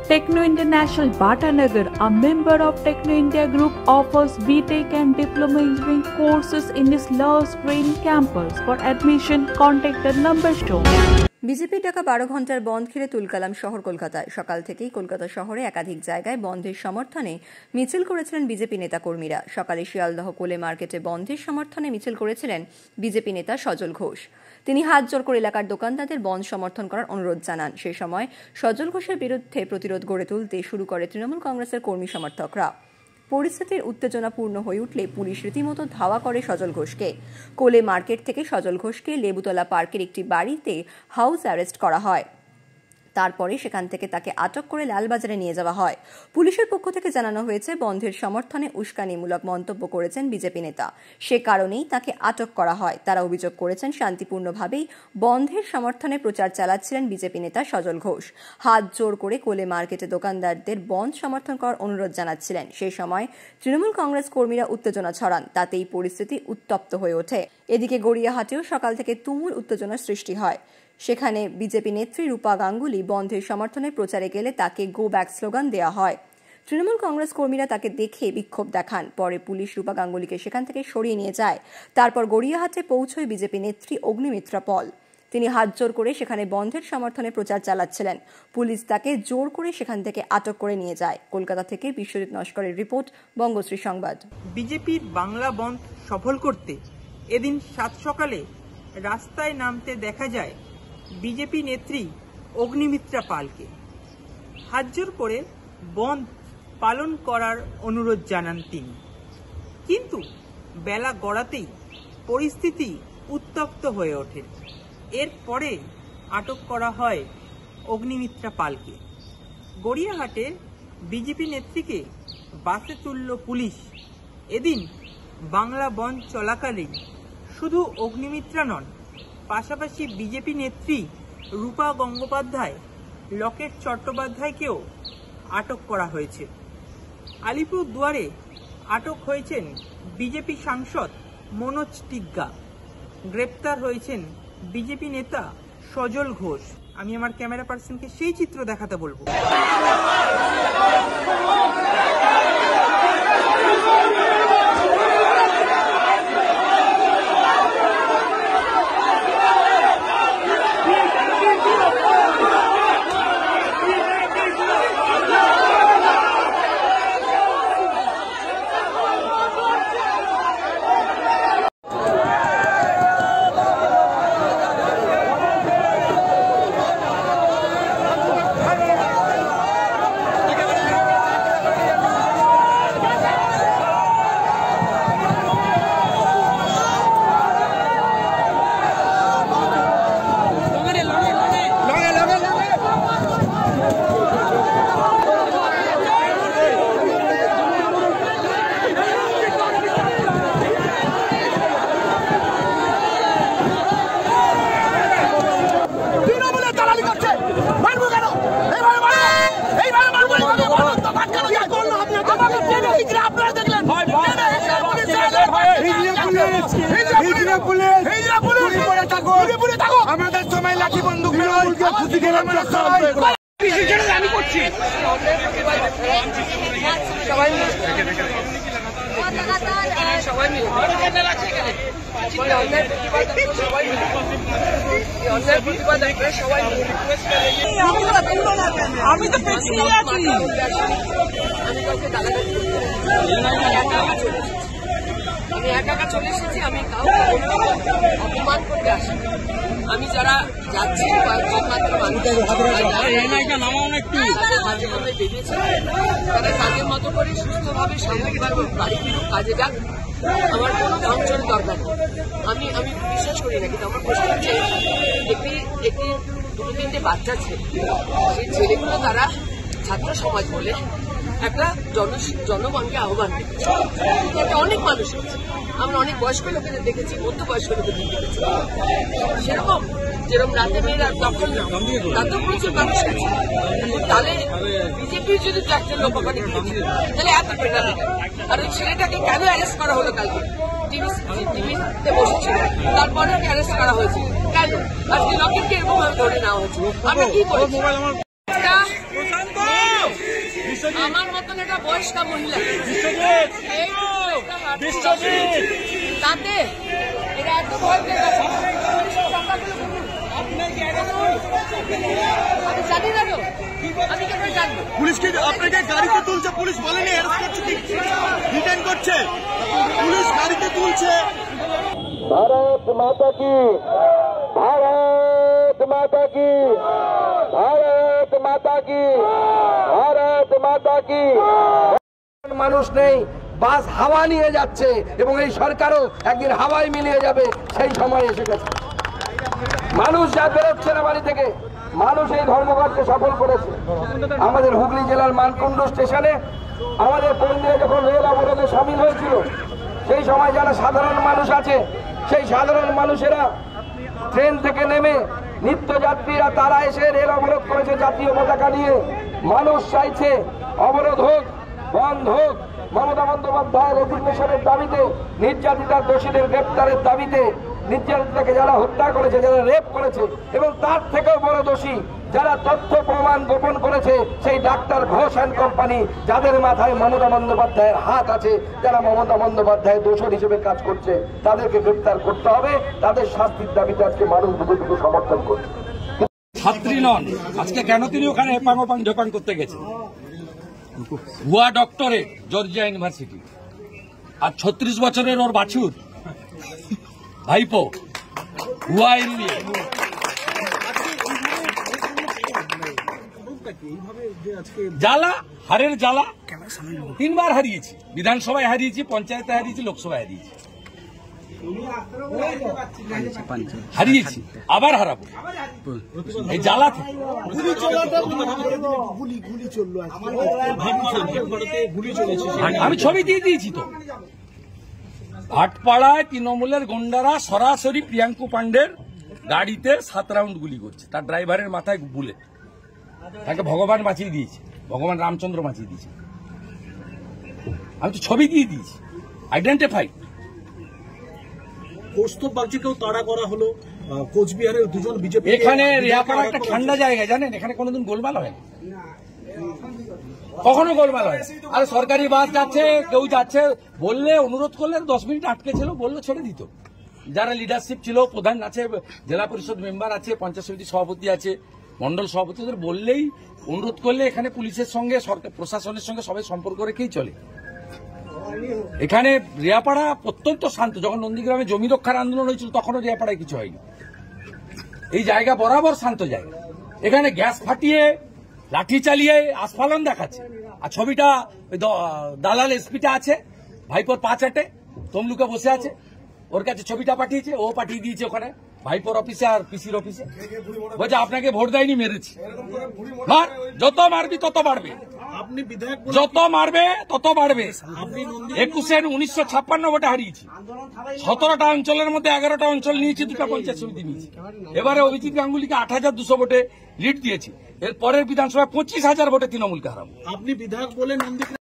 Techno International Bhatanagar, a member of Techno India Group, offers BTech and Diploma Engineering courses in its Love Green campus. For admission, contact the number shown. বিজেপির ডাকা 12 ঘন্টার বন্ধ ঘিরে তুলকালাম শহর কলকাতায়। সকাল থেকেই কলকাতা শহরে একাধিক জায়গায় বন্ধের সমর্থনে মিছিল করেছিলেন বিজেপি নেতাকর্মীরা। সকালে শিয়ালদহ কোলে মার্কেটে বন্ধের সমর্থনে মিছিল করেছিলেন বিজেপি নেতা সজল ঘোষ। তিনি হাত জোর করে এলাকার দোকানদারদের বন্ধ সমর্থন করার অনুরোধ জানান। সেই সময় সজল ঘোষের বিরুদ্ধে প্রতিরোধ গড়ে তুলতে শুরু করে তৃণমূল কংগ্রেসের কর্মী সমর্থকরা। পরিস্থিতির উত্তেজনাপূর্ণ হয়ে উঠলে পুলিশ রীতিমতো ধাওয়া করে সজল ঘোষকে। কোলে মার্কেট থেকে সজল ঘোষকে লেবুতলা পার্কের একটি বাড়িতে হাউস অ্যারেস্ট করা হয়। তারপরে সেখান থেকে তাকে আটক করে লালবাজারে নিয়ে যাওয়া হয়। পুলিশের পক্ষ থেকে জানানো হয়েছে, বন্ধের সমর্থনে উস্কানিমূলক মন্তব্য করেছেন বিজেপি নেতা, সে কারণেই তাকে আটক করা হয়। তারা অভিযোগ করেছেন, শান্তিপূর্ণভাবেই বন্ধের সমর্থনে প্রচার চালাচ্ছিলেন বিজেপি নেতা সজল ঘোষ। হাত জোর করে কোলে মার্কেটে দোকানদারদের বন্ধ সমর্থন করার অনুরোধ জানাচ্ছিলেন। সেই সময় তৃণমূল কংগ্রেস কর্মীরা উত্তেজনা ছড়ান, তাতেই পরিস্থিতি উত্তপ্ত হয়ে ওঠে। এদিকে গড়িয়াহাটেও সকাল থেকে তুমুল উত্তেজনার সৃষ্টি হয়। সেখানে বিজেপি নেত্রী রূপা গাঙ্গুলি বন্ধের সমর্থনে প্রচারে গেলে তাকে গো ব্যাক স্লোগান দেওয়া হয়। তৃণমূল কংগ্রেস কর্মীরা তাকে দেখে বিক্ষোভ দেখান। পরে পুলিশ রূপা গাঙ্গুলিকে সেখান থেকে সরিয়ে নিয়ে যায়। তারপর গড়িয়াহাটে পৌঁছয় বিজেপি নেত্রী অগ্নিমিত্রা পল। তিনি হাত জোর করে সেখানে বন্ধের সমর্থনে প্রচার চালাচ্ছিলেন। পুলিশ তাকে জোর করে সেখান থেকে আটক করে নিয়ে যায়। কলকাতা থেকে বিশ্বজিৎ নস্করের রিপোর্ট, বঙ্গশ্রী সংবাদ। বিজেপির বাংলা বন্ধ সফল করতে এদিন সাত সকালে রাস্তায় নামতে দেখা যায় বিজেপি নেত্রী অগ্নিমিত্রা পালকে। হাত জোর করে বন্ধ পালন করার অনুরোধ জানান তিনি। কিন্তু বেলা গড়াতেই পরিস্থিতি উত্তপ্ত হয়ে ওঠে। এরপরে আটক করা হয় অগ্নিমিত্রা পালকে। গড়িয়াহাটে বিজেপি নেত্রীকে বাসে তুলল পুলিশ। এদিন বাংলা বন্ধ চলাকালীন শুধু অগ্নিমিত্রা নন, পাশাপাশি বিজেপি নেত্রী রূপা গঙ্গোপাধ্যায়, লকেট চট্টোপাধ্যায়কেও আটক করা হয়েছে। আলিপুরদুয়ারে আটক হয়েছেন বিজেপি সাংসদ মনোজ টিগ্গা। গ্রেপ্তার হয়েছেন বিজেপি নেতা সজল ঘোষ। আমি আমার ক্যামেরা পার্সনকে সেই চিত্র দেখাতে বলবো। আমাদের সময় লাঠি বন্দুক আমি করছি। আমি তো আমি একা চলে এসেছি। আমি অপমান করতে আসি। আমি যারা যাচ্ছি একমাত্র মানুষ বেরিয়েছে, তারা কাজের মতো করে সুস্থভাবে সাময়িকভাবে বাড়ি ফিরুক, কাজে যাক। আমার কোনো ধর্মচর দরকার নেই। আমি বিশ্বাস করি না। কিন্তু আমার প্রশ্ন হচ্ছে, একটি দুটো তিনটে বাচ্চা ছেলে, সেই ছেলেগুলো তারা ছাত্র সমাজ বলে একটা জনগণকে আহ্বান দেখেছি। অনেক মানুষ আছে, আমরা অনেক বয়স্ক লোকেদের দেখেছি, মধ্যবয়স্ক লোকেদের দেখেছি। সেরকম যেরকম রাতে মেয়েরা দখল না, তাতেও প্রচুর মানুষ আছে। তাহলে বিজেপি যদি একটা লোক ওখানে গিয়েছে, তাহলে এত পেটাবে। আর ওই ছেলেটাকে কেন অ্যারেস্ট করা হলো? কালকে টিভিতে বসেছিল, তারপরে অ্যারেস্ট করা হয়েছে কেন? আজকে লকেটকে এরকম ভাবে ধরে নেওয়া হয়েছে। আমরা কি করেছি? আমার মতন একটা বয়স্কা মহিলা তাতে এরা এত ভয় পেয়ে গেছে। আমি জানি না তো, আমি কেন জানবো? পুলিশকে আপনাকে গাড়িতে তুলছে, পুলিশ বলেনি অ্যারেস্ট করছে, ডিটেইন করছে, পুলিশ গাড়িতে তুলছে। ভারত মাতা কি, ভারত মাতা কি, ভারত মাতা কি, ভারত মাতা কি। মানুষ নেই, বাস হাওয়া নিয়ে যাচ্ছে এবং এই সরকারও একদিন হাওয়ায় মিলিয়ে যাবে, সেই সময় এসে গেছে। মানুষ যা বেরোচ্ছে না বাড়ি থেকে, মানুষ এই ধর্মঘটকে সফল করেছে। আমাদের হুগলি জেলার মানকুণ্ড স্টেশনে আমাদের কর্মীরা যখন রেল অবরোধে সামিল হয়েছিল, সেই সময় যারা সাধারণ মানুষ আছে, সেই সাধারণ মানুষেরা ট্রেন থেকে নেমে নিত্যযাত্রীরা তারা এসে রেল অবরোধ করেছে জাতীয় পতাকা নিয়ে। মানুষ চাইছে অবরোধ হোক, বন্ধ হোক, মমতা বন্দ্যোপাধ্যায়ের রেজিগনেশনের দাবিতে, নির্যাতিতার দোষীদের গ্রেপ্তারের দাবিতে, নির্যাতিতাকে যারা হত্যা করেছে, যারা রেপ করেছে এবং তার থেকেও বড় দোষী যারা তথ্য প্রমাণ গোপন করেছে, সেই ডাক্তার ঘোষ অ্যান্ড কোম্পানি, যাদের মাথায় মমতা বন্দ্যোপাধ্যায়ের হাত আছে, যারা মমতা বন্দ্যোপাধ্যায়ের দোষর হিসেবে কাজ করছে, তাদেরকে গ্রেপ্তার করতে হবে। তাদের শাস্তির দাবিতে আজকে মানুষ বিজেপিকে সমর্থন করছে। ছাত্রী নন, আজকে কেন তিনি ওখানে এপাং ঝোপাং করতে গেছে? ভুয়া ডক্টরেট জর্জিয়া ইউনিভার্সিটি, আর 36 বছরের ওর বাছুর ভাইপো ভুয়া এমবিএ। জ্বালা, হারের জ্বালা। 3 বার হারিয়েছি, বিধানসভায় হারিয়েছি, পঞ্চায়েতে হারিয়েছি, লোকসভায় হারিয়েছি, হারিয়েছি, আবার হারাবো এই জ্বালা থেকে। আমি ছবি দিয়ে দিয়েছি তো। ভাটপাড়ায় তৃণমূলের গুন্ডারা সরাসরি প্রিয়াঙ্কু পান্ডের গাড়িতে 7 রাউন্ড গুলি করছে, তার ড্রাইভারের মাথায় বুলেট। তাকে ভগবান বাঁচিয়ে দিয়েছে, ভগবান রামচন্দ্র বাঁচিয়ে দিয়েছে। আমি তো ছবি দিয়ে দিয়েছি, আইডেন্টিফাইড। কৌস্তব বাগচিকেও তাড়া করা হলো, কোচবিহারের 2জন বিজেপি। এখানে রেয়াপাড়া একটা ঠান্ডা জায়গা, জানেন, এখানে কোনোদিন গোলমাল হয় না, কখনো গোলমাল হয়। আর সরকারি বাস যাচ্ছে, কেউ যাচ্ছে, বললে, অনুরোধ করলে 10 মিনিট আটকে ছিল, বললে ছেড়ে দিত। যারা লিডারশিপ ছিল, প্রধান আছে, জেলা পরিষদ মেম্বার আছে, পঞ্চায়েত সমিতি সভাপতি আছে, মন্ডল সভাপতি, ওদের বললেই, অনুরোধ করলে এখানে পুলিশের সঙ্গে, সরকার প্রশাসনের সঙ্গে সবাই সম্পর্ক রেখেই চলে। এখানে রেয়াপাড়া অত্যন্ত শান্ত। যখন নন্দীগ্রামে জমি রক্ষার আন্দোলন হয়েছিল, তখনও রেয়াপাড়ায় কিছু হয়নি। এই জায়গা বরাবর শান্ত জায়গা। এখানে গ্যাস ফাটিয়ে, লাঠি চালিয়ে আস্ফালন দেখাচ্ছে। আর ছবিটা দালাল এসপিটা আছে, ভাইপোর 5 আটে তমলুকে বসে আছে, ওর কাছে ছবিটা পাঠিয়েছে, ও পাঠিয়ে দিয়েছে ওখানে ভাইপোর অফিসে আর পিসির অফিসে। বলছে আপনাকে ভোট দেয়নি, মেরেছি। মার, যত মারবি তত বাড়বে, যত মারবে তত বাড়বে। 1956 ভোটে হারিয়েছি, 17টা অঞ্চলের মধ্যে 11টা অঞ্চল নিয়েছি, 2টা পঞ্চায়েত সমিতি নিয়েছি। এবারে অভিজিৎ গাঙ্গুলিকে 8200 ভোটে লিড দিয়েছি। এর পরের বিধানসভায় 25,000 ভোটে তৃণমূলকে হারাবো। আপনি বিধায়ক বলে নন্দীগ্রাম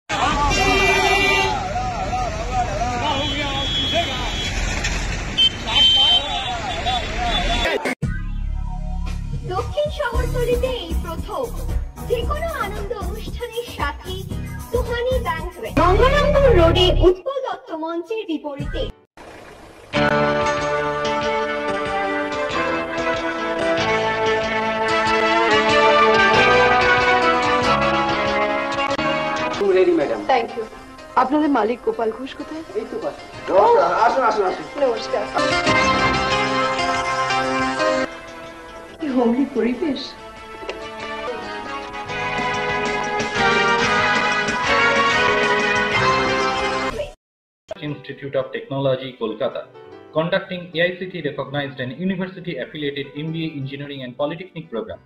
দক্ষিণ শহরতলিতে এই প্রথম যেকোনো আনন্দ অনুষ্ঠানের সাথে সুহানি ব্যাংকুয়েট, গঙ্গারামপুর রোডে উৎপল দত্ত মঞ্চের বিপরীতে। Thank you. আপনাদের মালিক গোপাল ঘোষ কোথায়? এই তো পাশে। আসুন আসুন আসুন। নমস্কার। কি হোমলি পরিবেশ। Institute of Technology, Kolkata, conducting AICT recognized and university affiliated MBA Engineering and Polytechnic program.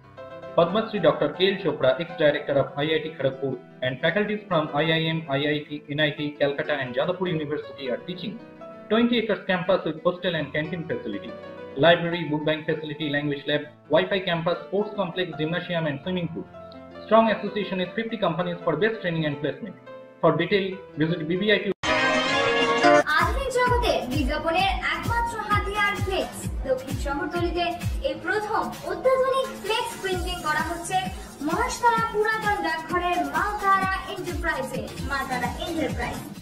Padma Shri Dr. K.L. Chopra, ex-director of IIT Kharagpur, and faculties from IIM, IIT, NIT, Calcutta and Jadavpur University are teaching. 20 acres campus with hostel and canteen facility, library, book bank facility, language lab, Wi-Fi campus, sports complex, gymnasium and swimming pool. Strong association with 50 companies for best training and placement. For detail, visit BBIQ. আধুনিক জগতে বিজ্ঞাপনের একমাত্র হাতিয়ার flakes. দক্ষিণ শহরতলিতে এই প্রথম অত্যাধুনিক flakes printing করা হচ্ছে মহাশতলা পুরাতন ডাকঘরের মালতারা প্রাইসে মা তারা এন্টারপ্রাইজ।